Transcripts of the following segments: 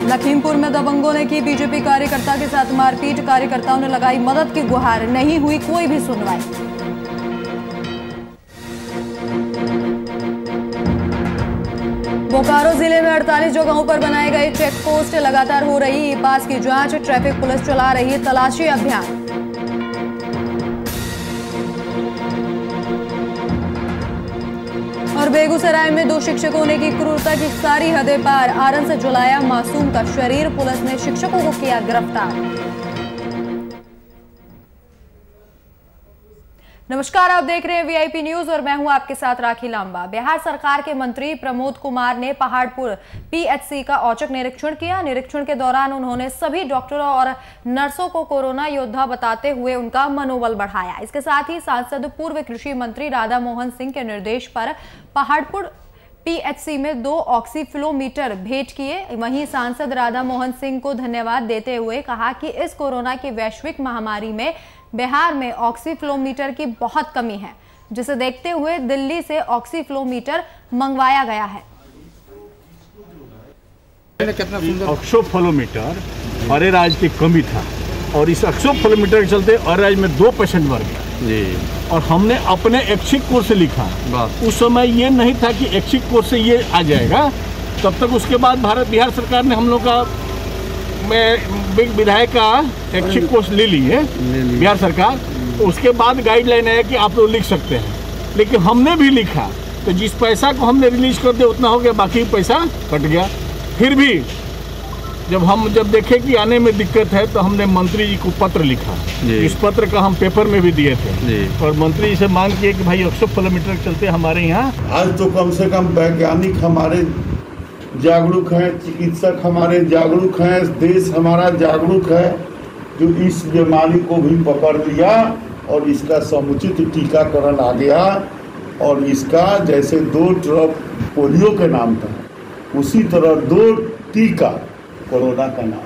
लखीमपुर में दबंगों ने की बीजेपी कार्यकर्ता के साथ मारपीट। कार्यकर्ताओं ने लगाई मदद की गुहार, नहीं हुई कोई भी सुनवाई। बोकारो जिले में 48 जगहों पर बनाए गए चेक पोस्ट। लगातार हो रही ई पास की जांच। ट्रैफिक पुलिस चला रही है तलाशी अभियान। और बेगूसराय में 2 शिक्षकों ने की क्रूरता की सारी हदें पार। आयरन से जलाया मासूम का शरीर। पुलिस ने शिक्षकों को किया गिरफ्तार। नमस्कार, आप देख रहे हैं वीआईपी न्यूज और मैं हूं आपके साथ राखी लांबा। बिहार सरकार के मंत्री प्रमोद कुमार ने पहाड़पुर पीएचसी का औचक निरीक्षण किया। निरीक्षण के दौरान उन्होंने सभी डॉक्टरों और नर्सों को कोरोना योद्धा बताते हुए उनका मनोबल बढ़ाया। इसके साथ ही सांसद पूर्व कृषि मंत्री राधा मोहन सिंह के निर्देश पर पहाड़पुर पीएचसी में 2 ऑक्सीफ्लोमीटर भेंट किए। वहीं सांसद राधा मोहन सिंह को धन्यवाद देते हुए कहा कि इस कोरोना की वैश्विक महामारी में बिहार में ऑक्सीफ्लोमीटर की बहुत कमी है, जिसे देखते हुए दिल्ली से ऑक्सीफ्लोमीटर मंगवाया गया है। ऑक्सीफ्लोमीटर अरे राज्य की कमी था और इस ऑक्सीफ्लोमीटर के चलते अरे राज्य में 2 पेशेंट मर गए जी। और हमने अपने ऐच्छिक कोर्स से लिखा। उस समय ये नहीं था कि ऐच्छिक कोर्स से ये आ जाएगा। तब तक उसके बाद बिहार सरकार ने हम लोग का विधायक का ऐच्छिक कोर्स ले ली है बिहार सरकार। तो उसके बाद गाइडलाइन है कि आप लोग लिख सकते हैं, लेकिन हमने भी लिखा तो जिस पैसा को हमने रिलीज कर दिया उतना हो गया, बाकी पैसा कट गया। फिर भी जब देखे कि आने में दिक्कत है तो हमने मंत्री जी को पत्र लिखा। इस पत्र का हम पेपर में भी दिए थे और मंत्री जी से मांग किए कि भाई ऑक्सीफ्लोमीटर के चलते हमारे यहाँ आज तो कम से कम वैज्ञानिक हमारे जागरूक हैं, चिकित्सक हमारे जागरूक हैं, देश हमारा जागरूक है, जो इस बीमारी को भी पकड़ लिया और इसका समुचित टीकाकरण आ गया। और इसका जैसे 2 ड्रॉप पोलियो के नाम था, उसी तरह 2 टीका कोरोना का नाम।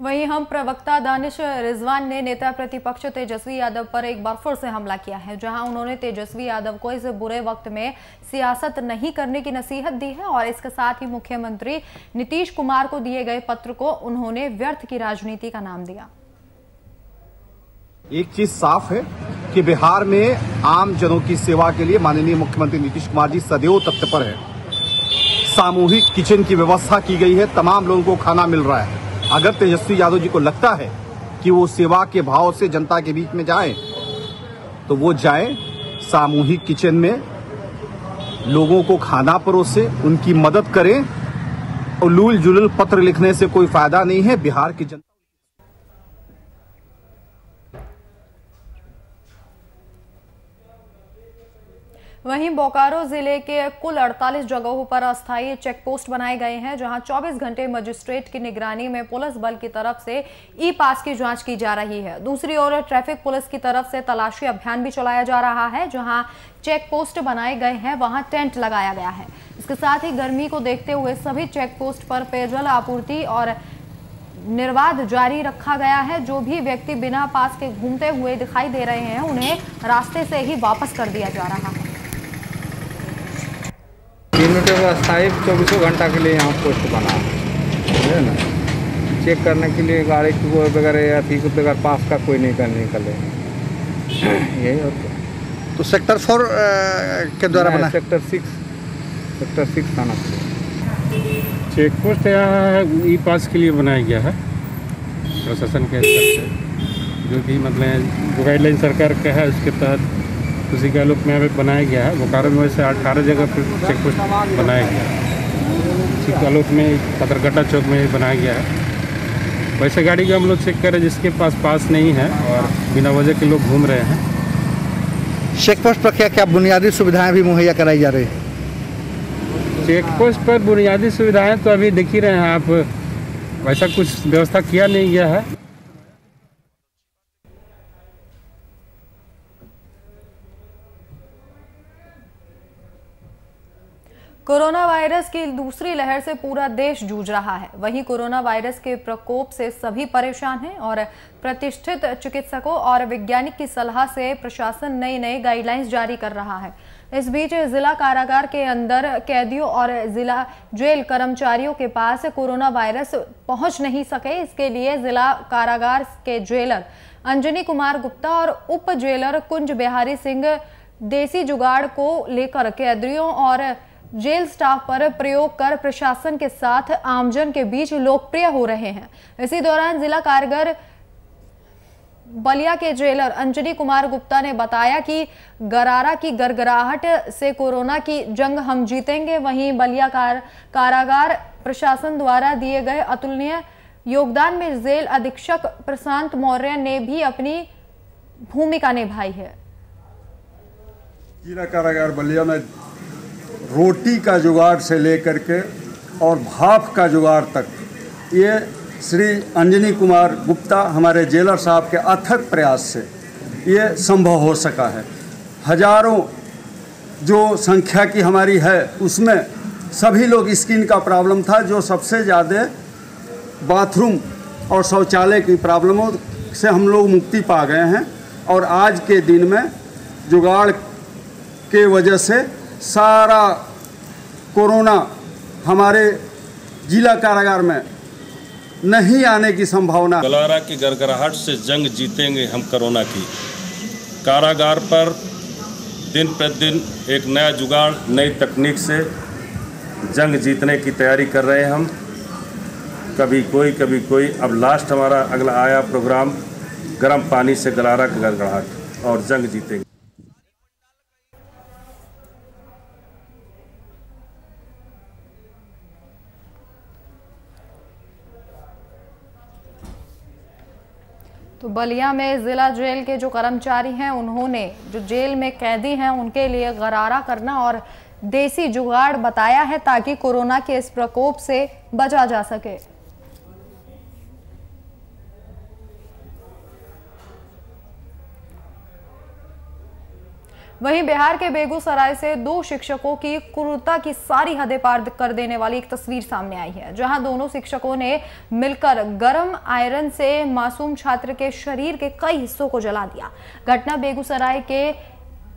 वहीं हम प्रवक्ता दानिश रिजवान ने नेता प्रतिपक्ष तेजस्वी यादव पर एक बार फिर से हमला किया है, जहां उन्होंने तेजस्वी यादव को इस बुरे वक्त में सियासत नहीं करने की नसीहत दी है। और इसके साथ ही मुख्यमंत्री नीतीश कुमार को दिए गए पत्र को उन्होंने व्यर्थ की राजनीति का नाम दिया। एक चीज साफ है कि बिहार में आम जनों की सेवा के लिए माननीय मुख्यमंत्री नीतीश कुमार जी सदैव तत्पर है। सामूहिक किचन की व्यवस्था की गई है, तमाम लोगों को खाना मिल रहा है। अगर तेजस्वी यादव जी को लगता है कि वो सेवा के भाव से जनता के बीच में जाएं, तो वो जाएं सामूहिक किचन में, लोगों को खाना परोसे, उनकी मदद करें। उलूल जुलूल पत्र लिखने से कोई फायदा नहीं है। बिहार की जनता वहीं बोकारो जिले के कुल 48 जगहों पर अस्थायी चेक पोस्ट बनाए गए हैं, जहां 24 घंटे मजिस्ट्रेट की निगरानी में पुलिस बल की तरफ से ई पास की जांच की जा रही है। दूसरी ओर ट्रैफिक पुलिस की तरफ से तलाशी अभियान भी चलाया जा रहा है। जहां चेक पोस्ट बनाए गए हैं वहां टेंट लगाया गया है। इसके साथ ही गर्मी को देखते हुए सभी चेक पोस्ट पर पेयजल आपूर्ति और निर्बाध जारी रखा गया है। जो भी व्यक्ति बिना पास के घूमते हुए दिखाई दे रहे हैं, उन्हें रास्ते से ही वापस कर दिया जा रहा है। 3 मीटर का अस्थायी 24 घंटा के लिए यहाँ पोस्ट बना है ना। चेक करने के लिए गाड़ी वगैरह या थी बगैर पास का कोई नहीं निकले, यही होता है। तो सेक्टर 4 के द्वारा बना? सेक्टर 6 थाना चेक पोस्ट यहाँ ई पास के लिए बनाया गया है प्रशासन के स्तर से, जो कि मतलब गाइडलाइन सरकार का है, उसके तहत उसी के आलोक में यहाँ पे बनाया गया है। बोकारो में वैसे 18 जगह पर चेक पोस्ट बनाया गया है। उसी के आलोक में पत्रकट्टा चौक में बनाया गया है। वैसे गाड़ी को हम लोग चेक करें जिसके पास नहीं है और बिना वजह के लोग घूम रहे हैं। चेक पोस्ट पर क्या क्या बुनियादी सुविधाएं भी मुहैया कराई जा रही है? चेक पोस्ट पर बुनियादी सुविधाएं तो अभी देख ही रहे हैं आप, वैसा कुछ व्यवस्था किया नहीं गया है। कोरोना वायरस की दूसरी लहर से पूरा देश जूझ रहा है। वहीं कोरोना वायरस के प्रकोप से सभी परेशान हैं और प्रतिष्ठित चिकित्सकों और वैज्ञानिक की सलाह से प्रशासन नई गाइडलाइंस जारी कर रहा है। इस बीच जिला कारागार के अंदर कैदियों और जिला जेल कर्मचारियों के पास कोरोना वायरस पहुंच नहीं सके, इसके लिए जिला कारागार के जेलर अंजनी कुमार गुप्ता और उप जेलर कुंज बिहारी सिंह देसी जुगाड़ को लेकर कैदियों और जेल स्टाफ पर प्रयोग कर प्रशासन के साथ आमजन के बीच लोकप्रिय हो रहे हैं। इसी दौरान जिला कारागार बलिया के जेलर अंजनी कुमार गुप्ता ने बताया कि गरारा की गड़गड़ाहट से कोरोना की जंग हम जीतेंगे। वहीं बलिया कारागार प्रशासन द्वारा दिए गए अतुलनीय योगदान में जेल अधीक्षक प्रशांत मौर्य ने भी अपनी भूमिका निभाई है। जिला कारागार बलिया में रोटी का जुगाड़ से लेकर के और भाप का जुगाड़ तक ये श्री अंजनी कुमार गुप्ता हमारे जेलर साहब के अथक प्रयास से ये संभव हो सका है। हजारों जो संख्या की हमारी है उसमें सभी लोग स्किन का प्रॉब्लम था, जो सबसे ज़्यादा बाथरूम और शौचालय की प्रॉब्लमों से हम लोग मुक्ति पा गए हैं। और आज के दिन में जुगाड़ के वजह से सारा कोरोना हमारे जिला कारागार में नहीं आने की संभावना। गरारा की गड़गड़ाहट से जंग जीतेंगे हम कोरोना की। कारागार पर दिन प्रतिदिन एक नया जुगाड़, नई तकनीक से जंग जीतने की तैयारी कर रहे हैं हम। कभी कोई। अब लास्ट हमारा अगला आया प्रोग्राम गर्म पानी से गरारा की गड़गड़ाहट और जंग जीतेंगे। तो बलिया में जिला जेल के जो कर्मचारी हैं उन्होंने जो जेल में कैदी हैं उनके लिए गरारा करना और देसी जुगाड़ बताया है ताकि कोरोना के इस प्रकोप से बचा जा सके। वहीं बिहार के बेगूसराय से 2 शिक्षकों की क्रूरता की सारी हदें पार कर देने वाली एक तस्वीर सामने आई है, जहां दोनों शिक्षकों ने मिलकर गर्म आयरन से मासूम छात्र के शरीर के कई हिस्सों को जला दिया। घटना बेगूसराय के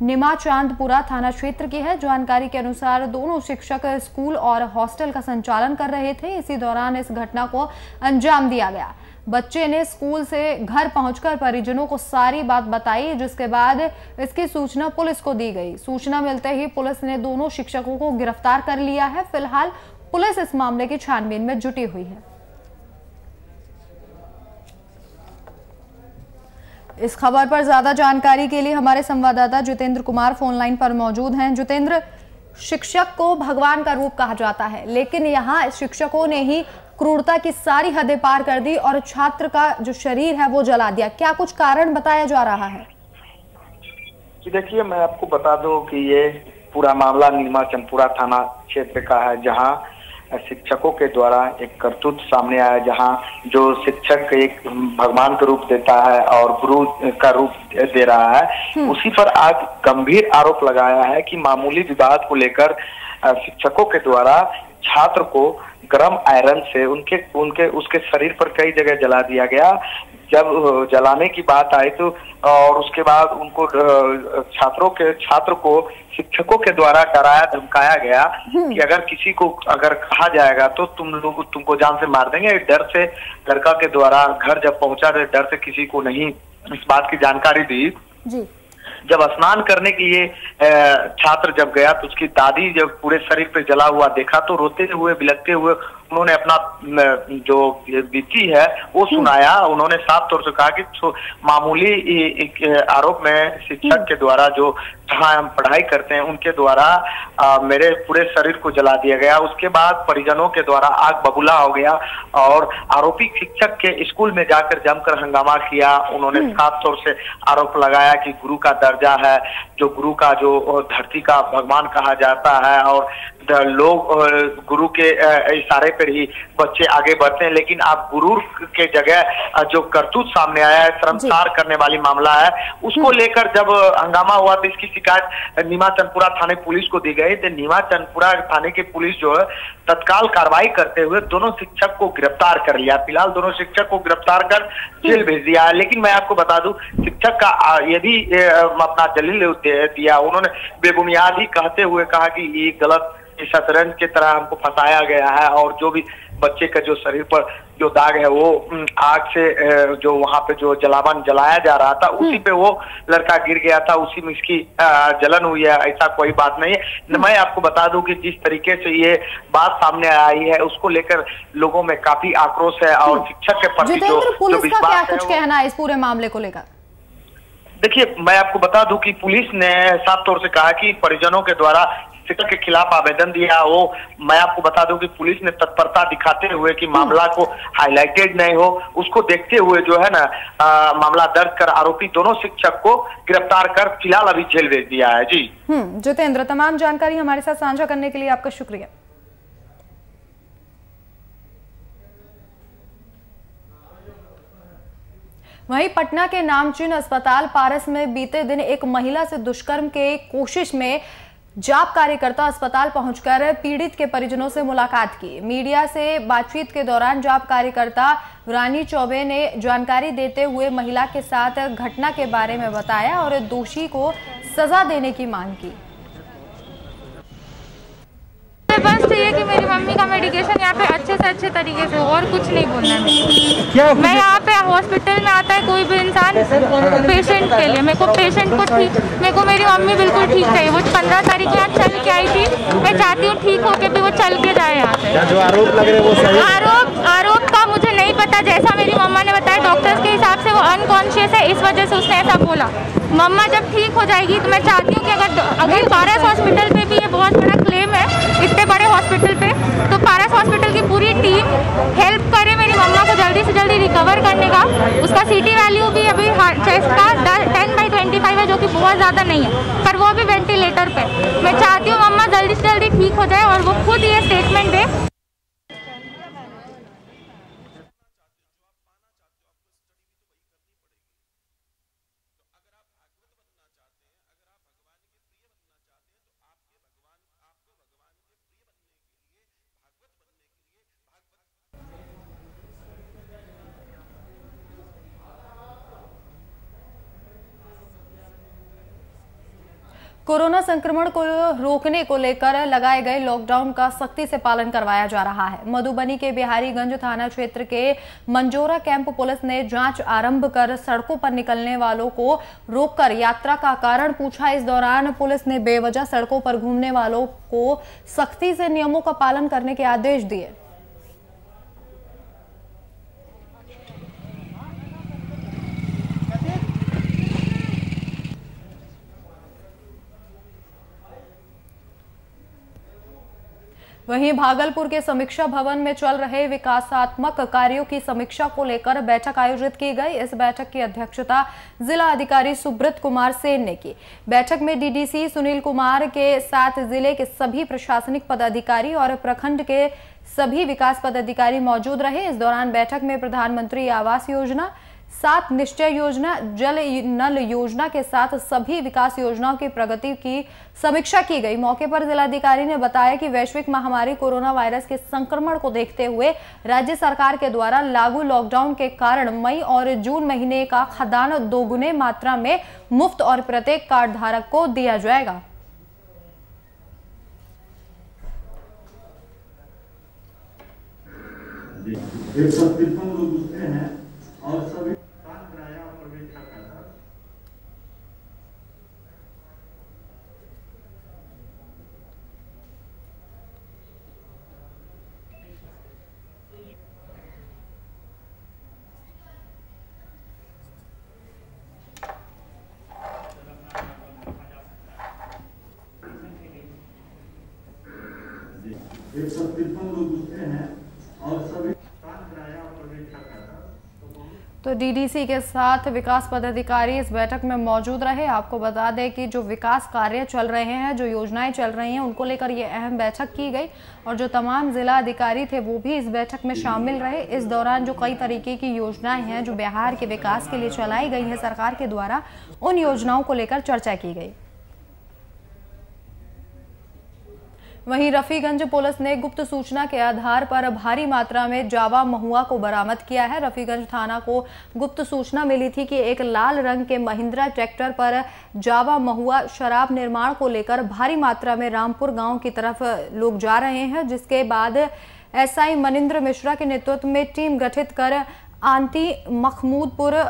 निमा चांदपुरा थाना क्षेत्र की है। जानकारी के अनुसार दोनों शिक्षक स्कूल और हॉस्टल का संचालन कर रहे थे। इसी दौरान इस घटना को अंजाम दिया गया। बच्चे ने स्कूल से घर पहुंचकर परिजनों को सारी बात बताई, जिसके बाद इसकी सूचना पुलिस को दी गई। सूचना मिलते ही पुलिस ने दोनों शिक्षकों को गिरफ्तार कर लिया है। फिलहाल पुलिस इस मामले की छानबीन में जुटी हुई है। इस खबर पर ज्यादा जानकारी के लिए हमारे संवाददाता जितेंद्र कुमार फोन लाइन पर मौजूद हैं। जितेंद्र, शिक्षक को भगवान का रूप कहा जाता है, लेकिन यहाँ शिक्षकों ने ही क्रूरता की सारी हदें पार कर दी और छात्र का जो शरीर है वो जला दिया। क्या कुछ कारण बताया जा रहा है? देखिए, मैं आपको बता दूं कि ये पूरा मामला नीमा चंदपुरा थाना क्षेत्र का है, जहां शिक्षकों के द्वारा एक करतूत सामने आया, जहां जो शिक्षक एक भगवान का रूप देता है और गुरु का रूप दे रहा है, उसी पर आज गंभीर आरोप लगाया है कि मामूली विवाद को लेकर शिक्षकों के द्वारा छात्र को गर्म आयरन से उसके शरीर पर कई जगह जला दिया गया। जब जलाने की बात आई तो और उसके बाद उनको छात्र को शिक्षकों के द्वारा डराया धमकाया गया कि अगर किसी को अगर कहा जाएगा तो तुमको जान से मार देंगे। डर से लड़का के द्वारा घर जब पहुंचा तो डर से किसी को नहीं इस बात की जानकारी दी जी। जब स्नान करने के लिए छात्र जब गया तो उसकी दादी जब पूरे शरीर पे जला हुआ देखा तो रोते हुए बिलखते हुए उन्होंने अपना जो बीती है वो सुनाया। उन्होंने साफ तौर से कहा कि मामूली एक आरोप में शिक्षक के द्वारा जो जहाँ हम पढ़ाई करते हैं उनके द्वारा मेरे पूरे शरीर को जला दिया गया। उसके बाद परिजनों के द्वारा आग बबूला हो गया और आरोपी शिक्षक के स्कूल में जाकर जमकर हंगामा किया। उन्होंने साफ तौर से आरोप लगाया कि गुरु का दर्जा है, जो गुरु का जो जो धरती का भगवान कहा जाता है और लोग गुरु के इशारे पर ही बच्चे आगे बढ़ते हैं, लेकिन आप गुरु के जगह जो करतूत सामने आया है, शर्मसार करने वाली मामला है, उसको लेकर जब हंगामा हुआ तो इसकी शिकायत नीमा चंदपुरा थाने पुलिस को दी गई। तो नीमा चंदपुरा थाने की पुलिस जो है तत्काल कार्रवाई करते हुए दोनों शिक्षक को गिरफ्तार कर लिया। फिलहाल दोनों शिक्षक को गिरफ्तार कर जेल भेज दिया है। लेकिन मैं आपको बता दूं, शिक्षक का ये भी अपना दलील दिया, उन्होंने बेबुनियाद ही कहते हुए कहा कि ये गलत शतरंज की तरह हमको फंसाया गया है और जो भी बच्चे का जो शरीर पर जो दाग है वो आग से जो वहां पे जो जलावन जलाया जा रहा था उसी पे वो लड़का गिर गया था, उसी में इसकी जलन हुई है, ऐसा कोई बात नहीं है। मैं आपको बता दूं कि जिस तरीके से ये बात सामने आई है उसको लेकर लोगों में काफी आक्रोश है और शिक्षक के प्रति जो विश्वास है। कुछ कहना है इस पूरे मामले को लेकर? देखिए, मैं आपको बता दूं कि पुलिस ने साफ तौर से कहा कि परिजनों के द्वारा शिक्षक के खिलाफ आवेदन दिया। वो मैं आपको बता दूं कि पुलिस ने तत्परता दिखाते हुए कि मामला को हाईलाइटेड नहीं हो, उसको देखते हुए जो है ना मामला दर्ज कर आरोपी दोनों शिक्षक को गिरफ्तार कर फिलहाल अभी जेल भेज दिया है। जी जितेंद्र, तमाम जानकारी हमारे साथ साझा करने के लिए आपका शुक्रिया। वहीं पटना के नामचीन अस्पताल पारस में बीते दिन एक महिला से दुष्कर्म के कोशिश में जाप कार्यकर्ता अस्पताल पहुंचकर पीड़ित के परिजनों से मुलाकात की। मीडिया से बातचीत के दौरान जाप कार्यकर्ता रानी चौबे ने जानकारी देते हुए महिला के साथ घटना के बारे में बताया और दोषी को सजा देने की मांग की। बस चाहिए कि मेरी मम्मी का मेडिकेशन यहाँ पे अच्छे से अच्छे तरीके से हो और कुछ नहीं बोलना है। मैं यहाँ पे हॉस्पिटल में आता है कोई भी इंसान पेशेंट के लिए, मेरे को पेशेंट को ठीक, मेरे को मेरी मम्मी बिल्कुल ठीक चाहिए। वो 15 तारीख को यहाँ चल के आई थी, मैं चाहती हूँ ठीक होके भी वो चल के जाए यहाँ से। जो आरोप लग रहे वो सही? आरोप का मुझे नहीं पता, जैसा मेरी मम्मा ने बताया डॉक्टर्स के हिसाब से वो अनकॉन्शियस है, इस वजह से उसने ऐसा बोला। मम्मा जब ठीक हो जाएगी तो मैं चाहती हूँ कि अगर पारस हॉस्पिटल पे भी ये बहुत बड़ा क्लेम है, इतने बड़े हॉस्पिटल पे, तो पारस हॉस्पिटल की पूरी टीम हेल्प करे मेरी मम्मा को जल्दी से जल्दी रिकवर करने का। उसका सीटी वैल्यू भी अभी चेस्ट का 10/25 है, जो कि बहुत ज़्यादा नहीं है, पर वो भी वेंटिलेटर पे। मैं चाहती हूँ मम्मा जल्दी से जल्दी ठीक हो जाए और वो खुद ये स्टेटमेंट दे। कोरोना संक्रमण को रोकने को लेकर लगाए गए लॉकडाउन का सख्ती से पालन करवाया जा रहा है। मधुबनी के बिहारीगंज थाना क्षेत्र के मंजोरा कैंप पुलिस ने जांच आरंभ कर सड़कों पर निकलने वालों को रोककर यात्रा का कारण पूछा। इस दौरान पुलिस ने बेवजह सड़कों पर घूमने वालों को सख्ती से नियमों का पालन करने के आदेश दिए। वहीं भागलपुर के समीक्षा भवन में चल रहे विकासात्मक कार्यों की समीक्षा को लेकर बैठक आयोजित की गई। इस बैठक की अध्यक्षता जिला अधिकारी सुब्रत कुमार सेन ने की। बैठक में डीडीसी सुनील कुमार के साथ जिले के सभी प्रशासनिक पदाधिकारी और प्रखंड के सभी विकास पदाधिकारी मौजूद रहे। इस दौरान बैठक में प्रधानमंत्री आवास योजना, 7 निश्चय योजना, जल नल योजना के साथ सभी विकास योजनाओं की प्रगति की समीक्षा की गई। मौके पर जिलाधिकारी ने बताया कि वैश्विक महामारी कोरोना वायरस के संक्रमण को देखते हुए राज्य सरकार के द्वारा लागू लॉकडाउन के कारण मई और जून महीने का खाद्यान्न दोगुने मात्रा में मुफ्त और प्रत्येक कार्ड धारक को दिया जाएगा। और सभी लोग दूसरे हैं और सभी तो डीडीसी के साथ विकास पदाधिकारी इस बैठक में मौजूद रहे। आपको बता दें कि जो विकास कार्य चल रहे हैं, जो योजनाएं चल रही हैं, उनको लेकर ये अहम बैठक की गई और जो तमाम जिला अधिकारी थे वो भी इस बैठक में शामिल रहे। इस दौरान जो कई तरीके की योजनाएं हैं जो बिहार के विकास के लिए चलाई गई है सरकार के द्वारा, उन योजनाओं को लेकर चर्चा की गई। वहीं रफीगंज पुलिस ने गुप्त सूचना के आधार पर भारी मात्रा में जावा महुआ को बरामद किया है। रफीगंज थाना को गुप्त सूचना मिली थी कि एक लाल रंग के महिंद्रा ट्रैक्टर पर जावा महुआ शराब निर्माण को लेकर भारी मात्रा में रामपुर गांव की तरफ लोग जा रहे हैं, जिसके बाद एसआई मनिंद्र मिश्रा के नेतृत्व में टीम गठित कर आंती मखमूदपुर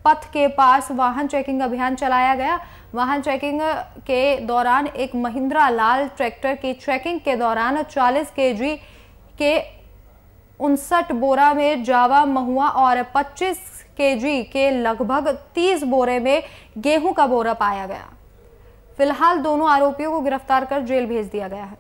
पथ के पास वाहन चेकिंग अभियान चलाया गया। वाहन चेकिंग के दौरान एक महिंद्रा लाल ट्रैक्टर की चेकिंग के दौरान 40 केजी के 59 बोरा में जावा महुआ और 25 केजी के लगभग 30 बोरे में गेहूं का बोरा पाया गया। फिलहाल दोनों आरोपियों को गिरफ्तार कर जेल भेज दिया गया है।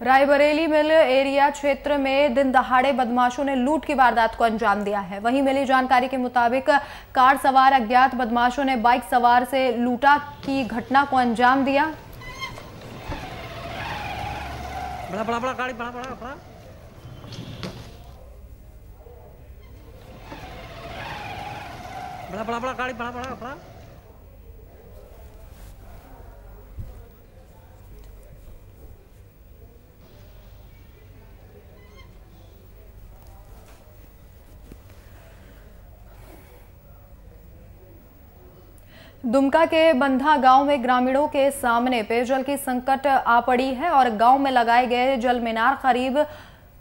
रायबरेली मिल एरिया क्षेत्र में दिन दहाड़े बदमाशों ने लूट की वारदात को अंजाम दिया है। वहीं मिली जानकारी के मुताबिक कार सवार अज्ञात बदमाशों ने बाइक सवार से लूटा की घटना को अंजाम दिया। बड़ा बड़ा बड़ा गाड़ी बड़ा बड़ा बड़ा बड़ा बड़ा बड़ा गाड़ी बड़ा बड़ा बड़ा दुमका के बंधा गांव में ग्रामीणों के सामने पेयजल की संकट आ पड़ी है और गांव में लगाए गए जल मीनार करीब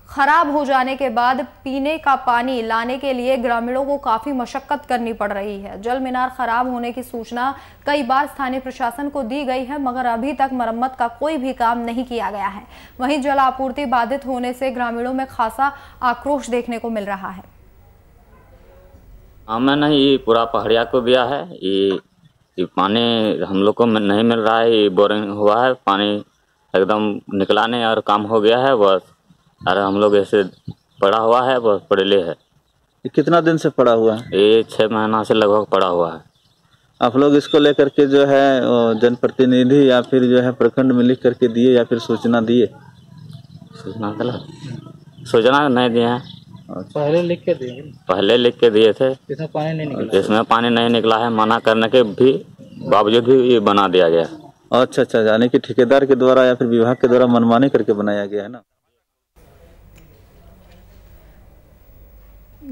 खराब हो जाने के बाद पीने का पानी लाने के लिए ग्रामीणों को काफी मशक्कत करनी पड़ रही है। जल मीनार खराब होने की सूचना कई बार स्थानीय प्रशासन को दी गई है, मगर अभी तक मरम्मत का कोई भी काम नहीं किया गया है। वहीं जल आपूर्ति बाधित होने से ग्रामीणों में खासा आक्रोश देखने को मिल रहा है। हमें नहीं, पूरा पहाड़िया को दिया है। ये पानी हम लोग को नहीं मिल रहा है। ये बोरिंग हुआ है, पानी एकदम निकलाने और काम हो गया है बस। अरे हम लोग ऐसे पड़ा हुआ है, बस पड़े है। ये कितना दिन से पड़ा हुआ है? ये 6 महीना से लगभग पड़ा हुआ है। आप लोग इसको लेकर के जो है जनप्रतिनिधि या फिर जो है प्रखंड में लिख करके दिए या फिर सूचना दिए? सूचना नहीं दिए हैं। पहले लिख के दिए? पहले लिख के दिए थे। इसमें पानी नहीं निकला? इसमें पानी नहीं निकला है। मना करने के भी बावजूद भी ये बना दिया गया। अच्छा अच्छा, यानी कि ठेकेदार के द्वारा या फिर विभाग के द्वारा मनमानी करके बनाया गया है ना।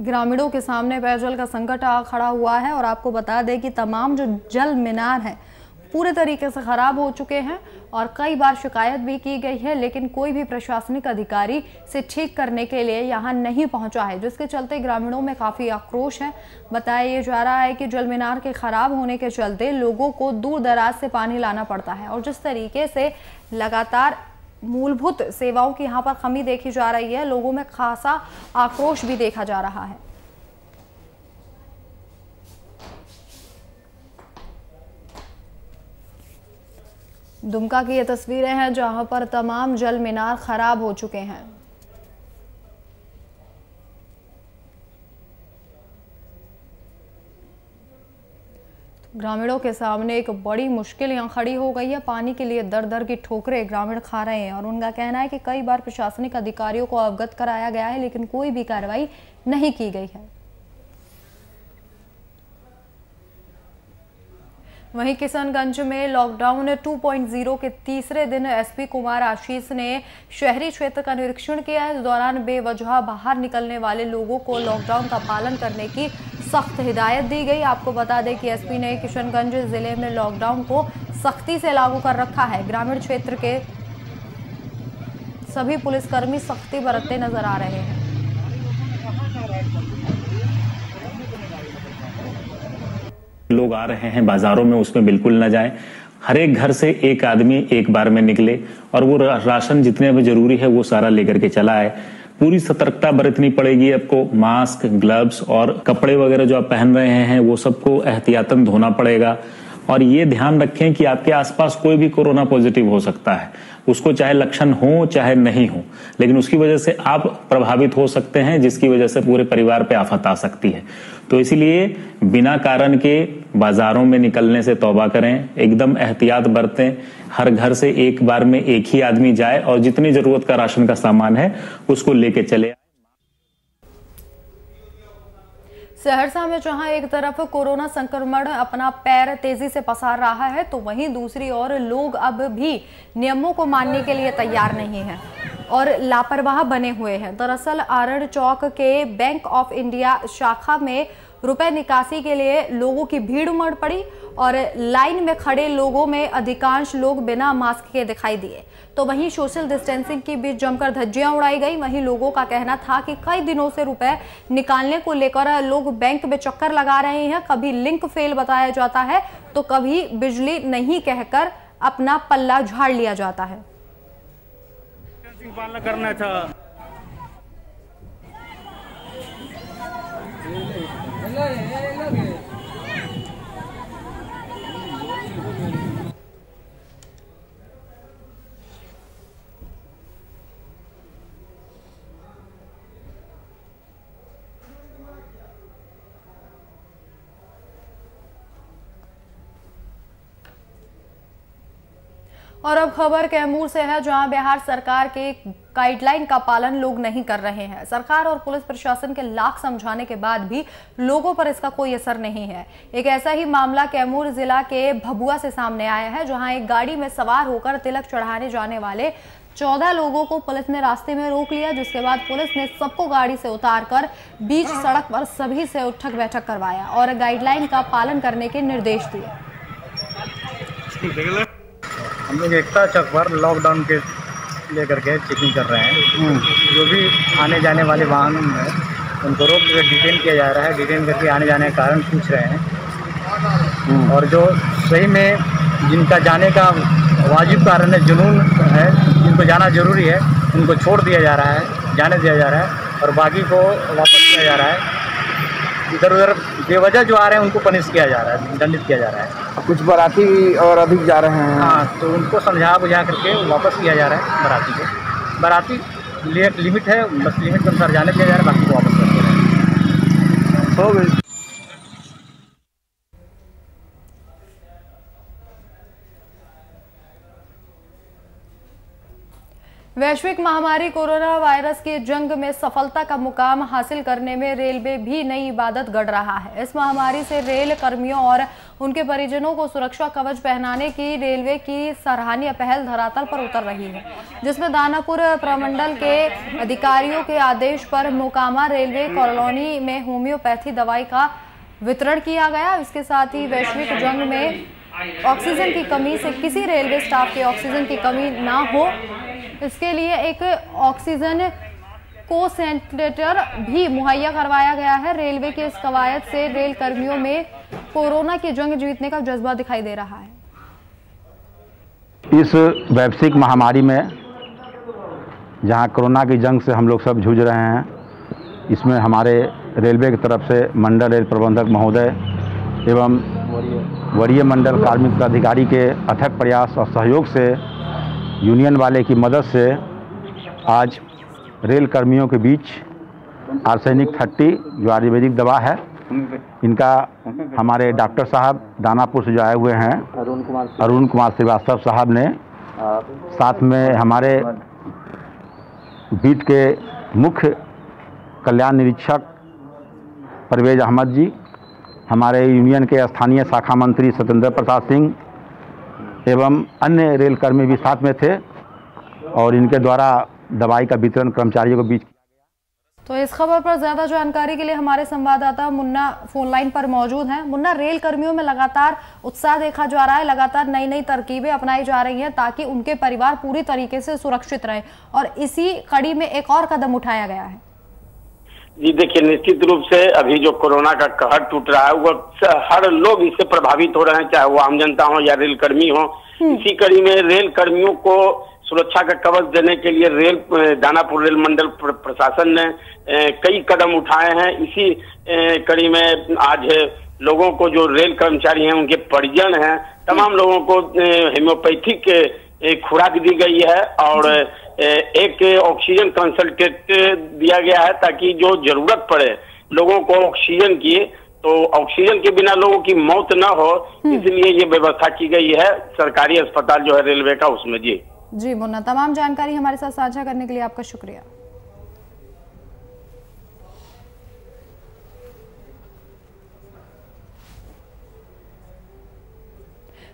ग्रामीणों के सामने पेयजल का संकट खड़ा हुआ है और आपको बता दें कि तमाम जो जल मीनार है पूरे तरीके से खराब हो चुके हैं और कई बार शिकायत भी की गई है, लेकिन कोई भी प्रशासनिक अधिकारी से ठीक करने के लिए यहां नहीं पहुंचा है, जिसके चलते ग्रामीणों में काफ़ी आक्रोश है। बताया जा रहा है कि जल मीनार के खराब होने के चलते लोगों को दूर दराज से पानी लाना पड़ता है और जिस तरीके से लगातार मूलभूत सेवाओं की यहाँ पर कमी देखी जा रही है, लोगों में खासा आक्रोश भी देखा जा रहा है। दुमका की ये तस्वीरें हैं जहां पर तमाम जल मीनार खराब हो चुके हैं। ग्रामीणों के सामने एक बड़ी मुश्किल यहाँ खड़ी हो गई है। पानी के लिए दर दर की ठोकरें ग्रामीण खा रहे हैं और उनका कहना है कि कई बार प्रशासनिक अधिकारियों को अवगत कराया गया है, लेकिन कोई भी कार्रवाई नहीं की गई है। वहीं किशनगंज में लॉकडाउन 2.0 के तीसरे दिन एसपी कुमार आशीष ने शहरी क्षेत्र का निरीक्षण किया। इस दौरान बेवजह बाहर निकलने वाले लोगों को लॉकडाउन का पालन करने की सख्त हिदायत दी गई। आपको बता दें कि एसपी ने किशनगंज जिले में लॉकडाउन को सख्ती से लागू कर रखा है। ग्रामीण क्षेत्र के सभी पुलिसकर्मी सख्ती बरतते नजर आ रहे हैं। लोग आ रहे हैं बाजारों में, उसमें बिल्कुल ना जाएं। हर एक घर से एक आदमी एक बार में निकले और वो राशन जितने में जरूरी है वो सारा लेकर के चला आए। पूरी सतर्कता बरतनी पड़ेगी आपको। मास्क, ग्लव्स और कपड़े वगैरह जो आप पहन रहे हैं वो सबको एहतियातन धोना पड़ेगा। और ये ध्यान रखें कि आपके आसपास कोई भी कोरोना पॉजिटिव हो सकता है, उसको चाहे लक्षण हो चाहे नहीं हो, लेकिन उसकी वजह से आप प्रभावित हो सकते हैं, जिसकी वजह से पूरे परिवार पे आफत आ सकती है। तो इसीलिए बिना कारण के बाजारों में निकलने से तौबा करें, एकदम एहतियात बरतें। हर घर से एक बार में एक ही आदमी जाए और जितनी जरूरत का राशन का सामान है उसको लेके चले। सहरसा में जहां एक तरफ कोरोना संक्रमण अपना पैर तेजी से पसार रहा है, तो वहीं दूसरी ओर लोग अब भी नियमों को मानने के लिए तैयार नहीं हैं और लापरवाह बने हुए हैं। दरअसल आरण चौक के बैंक ऑफ इंडिया शाखा में रुपए निकासी के लिए लोगों की भीड़ उमड़ पड़ी और लाइन में खड़े लोगों में अधिकांश लोग बिना मास्क के दिखाई दिए। तो वहीं सोशल डिस्टेंसिंग के बीच जमकर धज्जियां उड़ाई गई। वहीं लोगों का कहना था कि कई दिनों से रुपए निकालने को लेकर लोग बैंक में चक्कर लगा रहे हैं। कभी लिंक फेल बताया जाता है तो कभी बिजली नहीं कहकर अपना पल्ला झाड़ लिया जाता है। पालना करना था। और अब खबर कैमूर से है, जहां बिहार सरकार के गाइडलाइन का पालन लोग नहीं कर रहे हैं। सरकार और पुलिस प्रशासन के लाख समझाने के बाद भी लोगों पर इसका कोई असर नहीं है। एक ऐसा ही मामला कैमूर जिला के भभुआ से सामने आया है, जहां एक गाड़ी में सवार होकर तिलक चढ़ाने जाने वाले 14 लोगों को पुलिस ने रास्ते में रोक लिया, जिसके बाद पुलिस ने सबको गाड़ी से उतारकर बीच सड़क पर सभी से उठक बैठक करवाया और गाइडलाइन का पालन करने के निर्देश दिए। हम लोग एकता चौक पर लॉकडाउन के लेकर के चेकिंग कर रहे हैं। जो भी आने जाने वाले वाहन हैं उनको रोक कर डिटेन किया जा रहा है। डिटेन करके आने जाने का कारण पूछ रहे हैं और जो सही में जिनका जाने का वाजिब कारण है, जुनून है, जिनको जाना जरूरी है, उनको छोड़ दिया जा रहा है, जाने दिया जा रहा है और बाकी को वापस किया जा रहा है। इधर उधर बेवजह जो आ रहे हैं उनको पनिश किया जा रहा है, दंडित किया जा रहा है। कुछ बाराती और अधिक जा रहे हैं। हाँ, तो उनको समझा बुझा करके वापस किया जा रहा है बाराती को। बाराती लिमिट है, बस लिमिट के अनुसार जाने दिया जा रहा है, बाकी को वापस कर दे रहे हैं। हो गई। वैश्विक महामारी कोरोना वायरस की जंग में सफलता का मुकाम हासिल करने में रेलवे भी नई इबादत गढ़ रहा है। इस महामारी से रेल कर्मियों और उनके परिजनों को सुरक्षा कवच पहनाने की रेलवे की सराहनीय पहल धरातल पर उतर रही है, जिसमें दानापुर प्रमंडल के अधिकारियों के आदेश पर मोकामा रेलवे कॉलोनी में होम्योपैथी दवाई का वितरण किया गया। इसके साथ ही वैश्विक जंग में ऑक्सीजन की कमी से किसी रेलवे स्टाफ के ऑक्सीजन की कमी ना हो, इसके लिए एक ऑक्सीजन कोसेंट्रेटर भी मुहैया करवाया गया है। रेलवे के इस कवायद से रेल कर्मियों में कोरोना की जंग जीतने का जज्बा दिखाई दे रहा है। इस वैश्विक महामारी में जहां कोरोना की जंग से हम लोग सब जूझ रहे हैं, इसमें हमारे रेलवे की तरफ से मंडल रेल प्रबंधक महोदय एवं वरीय मंडल कार्मिक अधिकारी के अथक प्रयास और सहयोग से यूनियन वाले की मदद से आज रेल कर्मियों के बीच आर्सेनिक 30 जो आयुर्वेदिक दवा है, इनका हमारे डॉक्टर साहब दानापुर से जो आए हुए हैं अरुण कुमार श्रीवास्तव साहब ने, साथ में हमारे बीट के मुख्य कल्याण निरीक्षक परवेज अहमद जी, हमारे यूनियन के स्थानीय शाखा मंत्री सत्येंद्र प्रसाद सिंह एवं अन्य रेल कर्मी भी साथ में थे और इनके द्वारा दवाई का वितरण कर्मचारियों के बीच। तो इस खबर पर ज्यादा जानकारी के लिए हमारे संवाददाता मुन्ना फोन लाइन पर मौजूद हैं। मुन्ना, रेल कर्मियों में लगातार उत्साह देखा जा रहा है, लगातार नई नई तरकीबें अपनाई जा रही हैं ताकि उनके परिवार पूरी तरीके से सुरक्षित रहे, और इसी कड़ी में एक और कदम उठाया गया है। जी देखिए, निश्चित रूप से अभी जो कोरोना का कहर टूट रहा है वो हर लोग इससे प्रभावित हो रहे हैं, चाहे वो आम जनता हो या रेल कर्मी हो। इसी कड़ी में रेल कर्मियों को सुरक्षा का कवच देने के लिए दानापुर रेल मंडल प्रशासन ने कई कदम उठाए हैं। इसी कड़ी में आज लोगों को, जो रेल कर्मचारी हैं, उनके परिजन हैं, तमाम लोगों को हेम्योपैथिक खुराक दी गई है और एक ऑक्सीजन कंसंट्रेट दिया गया है ताकि जो जरूरत पड़े लोगों को ऑक्सीजन की, तो ऑक्सीजन के बिना लोगों की मौत न हो, इसलिए ये व्यवस्था की गई है सरकारी अस्पताल जो है रेलवे का, उसमें। जी मुन्ना, तमाम जानकारी हमारे साथ साझा करने के लिए आपका शुक्रिया।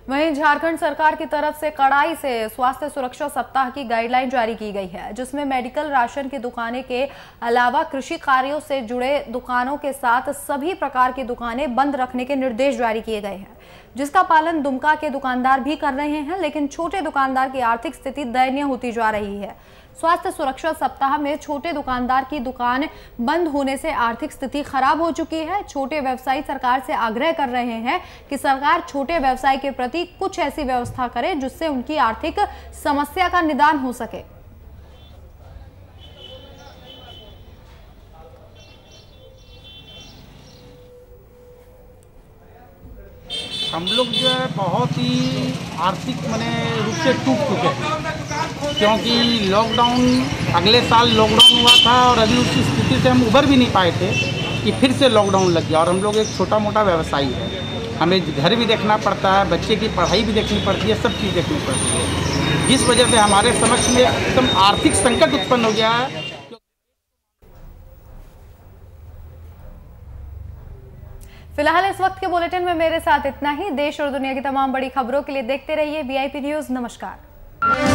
वहीं झारखंड सरकार की तरफ से कड़ाई से स्वास्थ्य सुरक्षा सप्ताह की गाइडलाइन जारी की गई है, जिसमें मेडिकल, राशन की दुकानें के अलावा कृषि कार्यों से जुड़े दुकानों के साथ सभी प्रकार की दुकानें बंद रखने के निर्देश जारी किए गए हैं, जिसका पालन दुमका के दुकानदार भी कर रहे हैं। लेकिन छोटे दुकानदार की आर्थिक स्थिति दयनीय होती जा रही है। स्वास्थ्य सुरक्षा सप्ताह में छोटे दुकानदार की दुकान बंद होने से आर्थिक स्थिति खराब हो चुकी है। छोटे व्यवसायी सरकार से आग्रह कर रहे हैं कि सरकार छोटे व्यवसाय के प्रति कुछ ऐसी व्यवस्था करे जिससे उनकी आर्थिक समस्या का निदान हो सके। हम लोग जो है बहुत ही आर्थिक रूप से टूट चुके हैं, क्योंकि लॉकडाउन, अगले साल लॉकडाउन हुआ था और अभी उस स्थिति से हम उभर भी नहीं पाए थे कि फिर से लॉकडाउन लग गया। और हम लोग एक छोटा मोटा व्यवसायी है, हमें घर भी देखना पड़ता है, बच्चे की पढ़ाई भी देखनी पड़ती है, सब चीज़ देखनी पड़ती है, जिस वजह से हमारे समक्ष में एकदम आर्थिक संकट उत्पन्न हो गया है। फिलहाल इस वक्त के बुलेटिन में मेरे साथ इतना ही। देश और दुनिया की तमाम बड़ी खबरों के लिए देखते रहिए VIP न्यूज़। नमस्कार।